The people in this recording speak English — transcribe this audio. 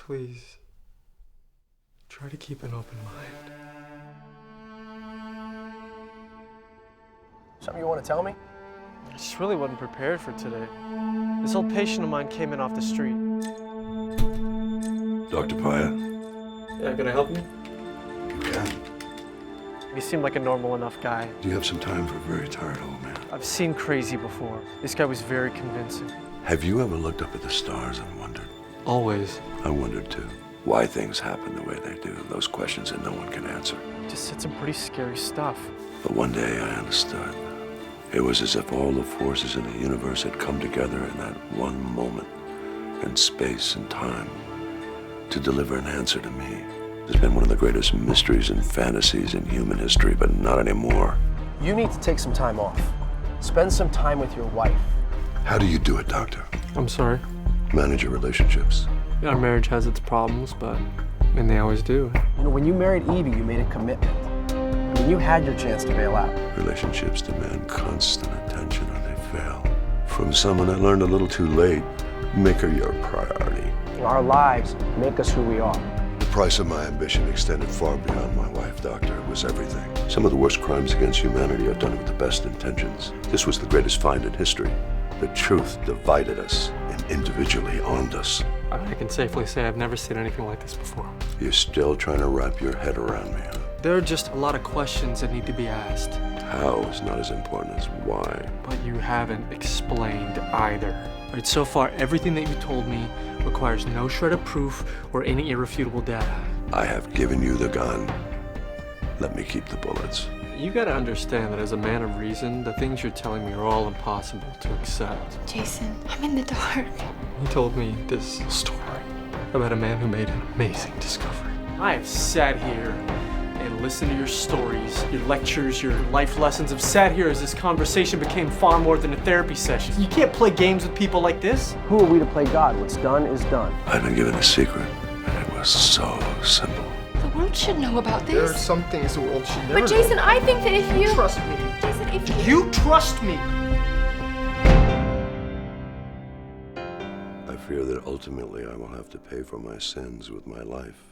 Please, try to keep an open mind. Something you want to tell me? I just really wasn't prepared for today. This old patient of mine came in off the street. Dr. Pratt, Yeah, can I help you? you can. He seemed like a normal enough guy. Do you have some time for a very tired old man? I've seen crazy before. This guy was very convincing. Have you ever looked up at the stars and wondered? Always. I wondered too. Why things happen the way they do. Those questions that no one can answer. Just said some pretty scary stuff. But one day I understood. It was as if all the forces in the universe had come together in that one moment, in space and time, to deliver an answer to me. It's been one of the greatest mysteries and fantasies in human history, but not anymore. You need to take some time off. Spend some time with your wife. How do you do it, Doctor? I'm sorry. Manage your relationships. Our marriage has its problems, but they always do. You know, when you married Evie, you made a commitment. I mean, you had your chance to bail out. Relationships demand constant attention or they fail. From someone I learned a little too late, make her your priority. Our lives make us who we are. The price of my ambition extended far beyond my wife, Doctor. It was everything. Some of the worst crimes against humanity are done with the best intentions. This was the greatest find in history. The truth divided us and individually armed us. I can safely say I've never seen anything like this before. You're still trying to wrap your head around me, huh? There are just a lot of questions that need to be asked. How is not as important as why. But you haven't explained either. Right, so far, everything that you told me requires no shred of proof or any irrefutable data. I have given you the gun. Let me keep the bullets. You gotta understand that as a man of reason, the things you're telling me are all impossible to accept. Jason, I'm in the dark. He told me this story about a man who made an amazing discovery. I have sat here and listened to your stories, your lectures, your life lessons. I've sat here as this conversation became far more than a therapy session. You can't play games with people like this. Who are we to play God? What's done is done. I've been given a secret, and it was so simple. The world should know about There are this. some things the world should never But Jason, I think that if know. you... Trust me. Jason, if Do you trust me? I fear that ultimately I will have to pay for my sins with my life.